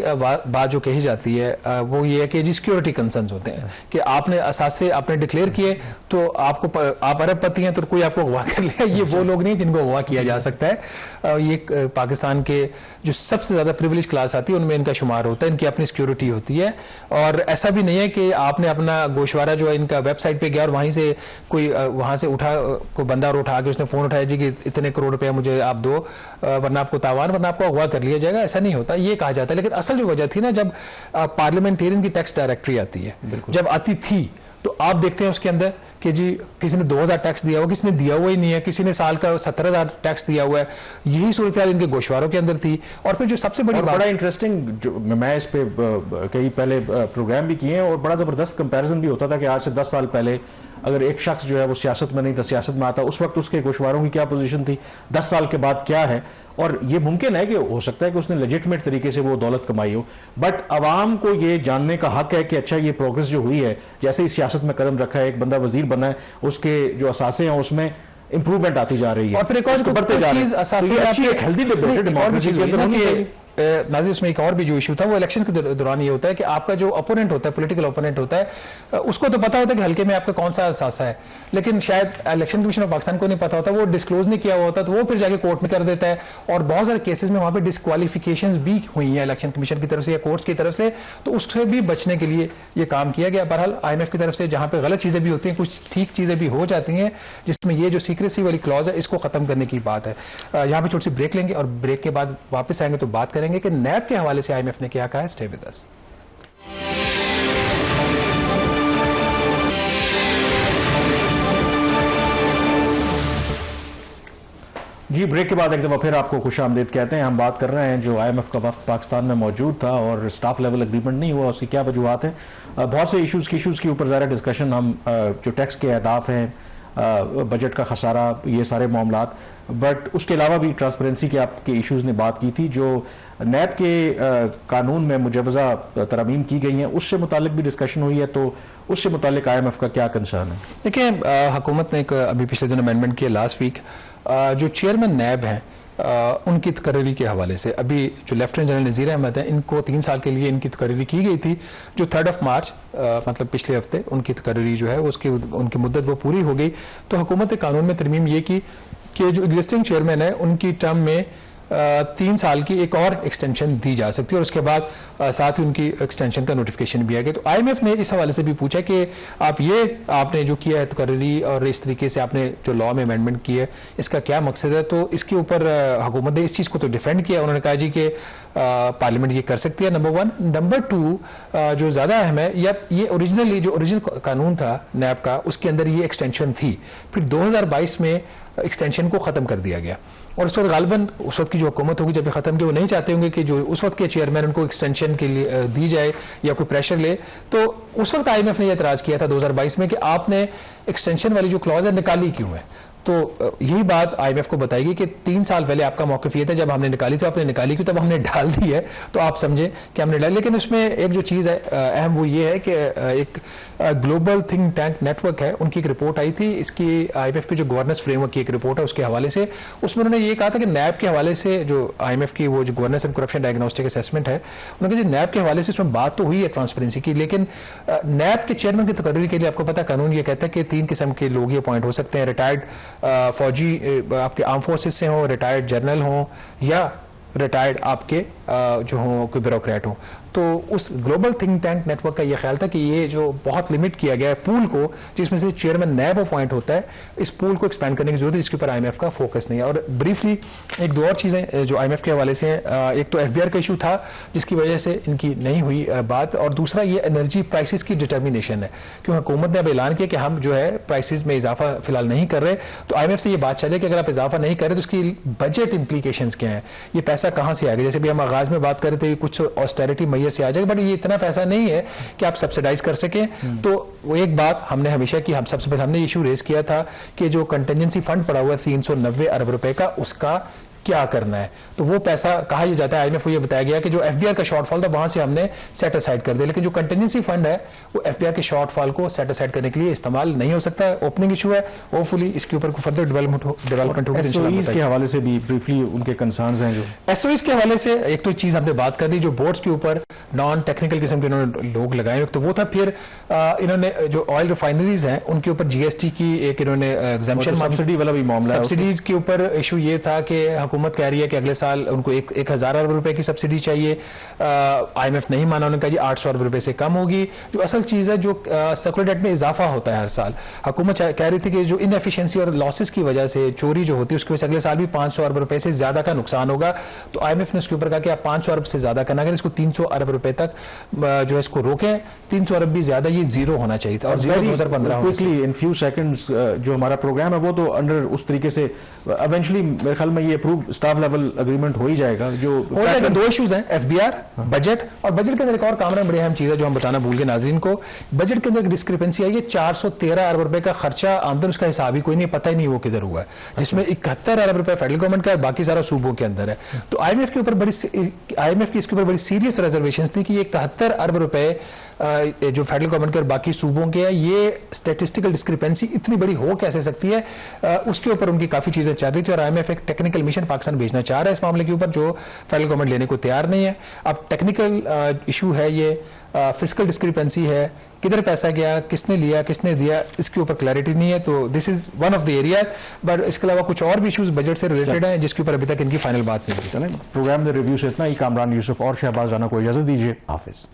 बात जो कही जाती है वो ये है कि जी सिक्योरिटी कंसर्न्स होते हैं कि आपने असास से आपने डिक्लेयर किए तो आपको आप अरबपति हैं तो कोई आपको अगवा कर लिया, ये वो लोग नहीं जिनको अगवा किया जा सकता है। ये पाकिस्तान के जो सबसे ज्यादा प्रिविलेज क्लास आती है उनमें इनका शुमार होता है, इनकी अपनी सिक्योरिटी होती है। और ऐसा भी नहीं है कि आपने अपना गोशवारा जो है इनका वेबसाइट पे गया और वहीं से कोई वहां से कोई बंदा और उठा के उसने फोन उठाया जी कि इतने करोड़ रुपया मुझे आप दो वरना आपको तावान वरना आपको अगवा कर लिया जाएगा, ऐसा नहीं होता, ये कहा जाता है। लेकिन असल जो वजह थी ना, जब पार्लियामेंटेरियन की टैक्स डायरेक्टरी आती है, जब आती थी तो आप देखते हैं उसके अंदर कि जी किसी ने 2000 टैक्स दिया हुआ, किसी ने दिया हुआ ही नहीं है, किसी ने साल का 17,000 टैक्स दिया हुआ है। यही सूरत इनके गोशवारों के अंदर थी। और फिर जो सबसे बड़ी बात, बड़ा इंटरेस्टिंग, जो मैं इस पे कई पहले प्रोग्राम भी किए हैं और बड़ा जबरदस्त कंपैरिजन भी होता था कि आज से 10 साल पहले अगर एक शख्स जो है वो सियासत में नहीं था, सियासत में आता, उस वक्त उसके गोशवारों की क्या पोजीशन थी, 10 साल के बाद क्या है। और ये मुमकिन है कि हो सकता है कि उसने लेजिटिमेट तरीके से वो दौलत कमाई हो, बट अवाम को ये जानने का हक है कि अच्छा ये प्रोग्रेस जो हुई है, जैसे ही सियासत में कदम रखा है, एक बंदा वजीर बना है, उसके जो असासे हैं उसमें इंप्रूवमेंट आती जा रही है और फिर एक और बढ़ते जा रहे हैं। एक हेल्दी डिबेट डेमोक्रेसी के अंदर होनी चाहिए। नाज़िर, उसमें एक और भी जो इशू था वो इलेक्शन के दौरान ये होता है कि आपका जो ओपोनेंट होता है, पॉलिटिकल ओपोनेंट होता है, उसको तो पता होता है कि हल्के में आपका कौन सा असासा है, लेकिन शायद इलेक्शन कमीशन ऑफ पाकिस्तान को नहीं पता होता, वो डिस्क्लोज नहीं किया हुआ होता, तो वो फिर जाके कोर्ट में कर देता है। और बहुत सारे केसेस में वहां पे डिस्क्वालिफिकेशन भी हुई है इलेक्शन कमीशन की तरफ से या कोर्ट की तरफ से, तो उससे भी बचने के लिए ये काम किया गया। बहरहाल IMF की तरफ से जहां पे गलत चीजें भी होती हैं, कुछ ठीक चीजें भी हो जाती हैं, जिसमें ये जो सीक्रेसी वाली क्लॉज है इसको खत्म करने की बात है। यहाँ पे छोटी सी ब्रेक लेंगे और ब्रेक के बाद वापस आएंगे तो बात करेंगे कि नैब के हवाले से IMF ने क्या कहा है। Stay with us. जी, ब्रेक के बाद एक दफ़ा फिर आपको खुशामदीद कहते हैं। हम बात कर रहे हैं जो IMF का वक्त पाकिस्तान में मौजूद था और स्टाफ लेवल एग्रीमेंट नहीं हुआ, उसकी क्या वजूहत हैं। बहुत से इशूज़ के ऊपर ज़्यादा डिस्कशन, हम जो टैक्स के अहदाफ हैं, बजट का खसारा, ये सारे मामलात, बट उसके अलावा भी ट्रांसपेरेंसी के आपके इश्यूज़ ने बात की थी। जो नैब के कानून में मुजवज़ा तरमीम की गई हैं उससे मुतालिक भी डिस्कशन हुई है, तो उससे मुतालिक IMF का क्या कंसर्न है? देखिए, हुकूमत ने एक अभी पिछले दिन अमेंडमेंट किया लास्ट वीक, जो चेयरमैन नैब हैं उनकी तकरीरी के हवाले से अभी जो लेफ्टिनेंट जनरल नज़ीर अहमद हैं, इनको 3 साल के लिए इनकी तकरीरी की गई थी, जो 3 मार्च मतलब पिछले हफ्ते उनकी तकरीरी जो है उसकी उनकी मुद्दत वो पूरी हो गई। तो हुकूमत कानून में तरमीम ये की कि जो एग्जिस्टिंग चेयरमैन है उनकी टर्म में 3 साल की एक और एक्सटेंशन दी जा सकती है और उसके बाद साथ ही उनकी एक्सटेंशन का नोटिफिकेशन भी आ गया। तो IMF ने इस हवाले से भी पूछा कि आपने जो किया है तकरीरी और इस तरीके से आपने जो लॉ में अमेंडमेंट की है, इसका क्या मकसद है। तो इसके ऊपर हुकूमत ने इस चीज़ को तो डिफेंड किया, उन्होंने कहा जी कि पार्लियामेंट ये कर सकती है, नंबर 1। नंबर 2 जो ज़्यादा अहम है, ये ओरिजिनल कानून था नैब का, उसके अंदर ये एक्सटेंशन थी, फिर 2022 में एक्सटेंशन को ख़त्म कर दिया गया। और उस वक्त गालिबन उस वक्त की जो हुकूमत होगी जब ये खत्म की, वो नहीं चाहते होंगे कि जो उस वक्त के चेयरमैन उनको एक्सटेंशन के लिए दी जाए या कोई प्रेशर ले। तो उस वक्त IMF ने यह एतराज़ किया था 2022 में कि आपने एक्सटेंशन वाली जो क्लॉज है निकाली क्यों है। तो यही बात IMF को बताएगी कि 3 साल पहले आपका मौक़िफ़ ये था, जब हमने निकाली तो आपने निकाली क्यों, तब हमने डाल दी है तो आप समझे कि हमने डाली। लेकिन उसमें एक जो चीज़ है अहम, वो ये है कि एक ग्लोबल थिंक टैंक नेटवर्क है, उनकी एक रिपोर्ट आई थी, इसकी IMF की जो गवर्नेंस फ्रेमवर्क की एक रिपोर्ट है उसके हवाले से, उसमें उन्होंने ये कहा था कि नैब के हवाले से जो IMF की वो जो governance and corruption diagnostic assessment है, उन्होंने कहा नैब के हवाले से उसमें बात तो हुई है ट्रांसपेरेंसी की, लेकिन नैब के चेयरमैन की तकरीर के लिए आपको पता कानून ये कहता है कि 3 किस्म के लोग ही अपॉइंट हो सकते हैं, रिटायर्ड फौजी आपके आर्म फोर्सेस से हों, रिटायर्ड जनरल हों या रिटायर्ड आपके जो हों कोई ब्यूरोक्रेट हो। तो उस ग्लोबल थिंक टैंक नेटवर्क का ये ख्याल था कि ये जो बहुत लिमिट किया गया है पूल को, जिसमें से चेयरमैन नैब अपॉइंट होता है, इस पूल को एक्सपैंड करने की जरूरत है, जिसके ऊपर IMF का फोकस नहीं है। और ब्रीफली एक दो और चीज़ें जो IMF के हवाले से हैं, एक तो FBR का इशू था जिसकी वजह से इनकी नहीं हुई बात, और दूसरा ये एनर्जी प्राइसेस की डिटर्मिनेशन है, क्योंकि हुकूमत ने अब ऐलान किया कि हम जो है प्राइसेस में इजाफा फिलहाल नहीं कर रहे। तो IMF से ये बात चले कि अगर आप इजाफा नहीं कर रहे तो उसकी बजट इंप्लीकेशंस क्या है, ये पैसा कहाँ से आएगा। जैसे भी हम आगाज में बात कर रहे थे कुछ ऑस्टेरिटी मेजर से आ जाएगा, बट ये इतना पैसा नहीं है कि आप सब्सिडाइज कर सकें। तो वो एक बात हमने हमेशा की, हम सबसे पहले हमने इशू रेज किया था कि जो कंटिजेंसी फंड पड़ा हुआ है 390 अरब रुपए का, उसका क्या करना है। तो वो पैसा कहा यह जाता है, आईएमएफ को यह बताया गया कि जो एफबीआर का शॉर्टफॉल था वहां से हमने सेट असाइड कर दिया, लेकिन जो कंटिजेंसी फंड है वो एफबीआर के शॉर्टफॉल को सेट असाइड करने के लिए इस्तेमाल नहीं हो सकता। ओपनिंग इशू है, होपफुली इसके ऊपर फर्दर डेवलपमेंट होगी। एसओईज के हवाले से भी ब्रीफली उनके कंसर्न्स हैं जो एसओईज के हवाले से एक तो चीज हमने बात कर ली, जो बोर्ड्स के ऊपर नॉन टेक्निकल किस्म के इन्होंने लोग लगाए, तो वो था। फिर इन्होंने जो ऑयल रिफाइनरीज हैं उनके ऊपर जीएसटी की एक इन्होंने एग्जम्पशन, सब्सिडी वाला भी मामला है। सब्सिडीज के ऊपर इशू ये था कि हुकूमत कह रही है कि अगले साल उनको 1000 अरब रुपए की सब्सिडी चाहिए। आईएमएफ नहीं माना, उन्होंने कहा जी 800 अरब रुपए से कम होगी। जो असल चीज है, जो सर्कुलर डेट में इजाफा होता है हर साल, हुकूमत कह रही थी कि जो इनएफिशिएंसी और लॉसेस की वजह से, चोरी जो होती है उसकी वजह से अगले साल भी 500 अरब रुपए से ज्यादा का नुकसान होगा। तो आईएमएफ ने उसके ऊपर कहा कि आप 500 अरब से ज्यादा करना, इसको 300 अरब रुपए तक जो है इसको रोकें। 300 अरब भी ज्यादा, ये जीरो होना चाहिए था और zero 2015 quickly in few seconds जो हमारा प्रोग्राम है वो तो अंडर उस तरीके से इवेंचुअली मेरे ख्याल में ये अप्रूव स्टाफ लेवल एग्रीमेंट हो ही जाएगा। जो हो जाएगा, दो इश्यूज हैं, एफबीआर, बजट। और बजट के अंदर एक और कामरान बड़ी अहम चीज है जो हम बताना भूल गए नाज़रीन को। बजट के अंदर एक डिस्क्रिपेंसी आई है, 413 अरब रुपए का खर्चा आमदन, उसका हिसाब ही कोई नहीं, पता ही नहीं वो किधर हुआ है, जिसमें 71 अरब रुपए फेडरल गवर्नमेंट का है, बाकी सारा सूबों के अंदर है। तो आईएमएफ के ऊपर आईएमएफ की इसके ऊपर बड़ी सीरियस रिजर्वेशन थी कि ये 71 अरब रुपए जो फेडरल गवर्नमेंट के और बाकी सूबों के है, ये स्टैटिस्टिकल डिस्क्रिपेंसी इतनी बड़ी हो कैसे सकती है, उसके ऊपर उनकी काफी चीजें चल रही थी। और आईएमएफ एक टेक्निकल मिशन पाकिस्तान भेजना चाह रहा है इस मामले के ऊपर, जो फेडरल गवर्नमेंट लेने को तैयार नहीं है। अब टेक्निकल इशू है, ये फिस्कल डिस्क्रिपेंसी है, किधर पैसा गया, किसने लिया, किसने दिया, इसके ऊपर क्लैरिटी नहीं है। तो this is one of the area, but इसके अलावा कुछ और भी इश्यूज बजट से रिलेटेड हैं जिसके ऊपर अभी तक इनकी फाइनल बात नहीं हुई। प्रोग्राम में रिव्यू से इतना ही। कामरान यूसुफ और शहबाज राना को इजाजत दीजिए, हाफिज।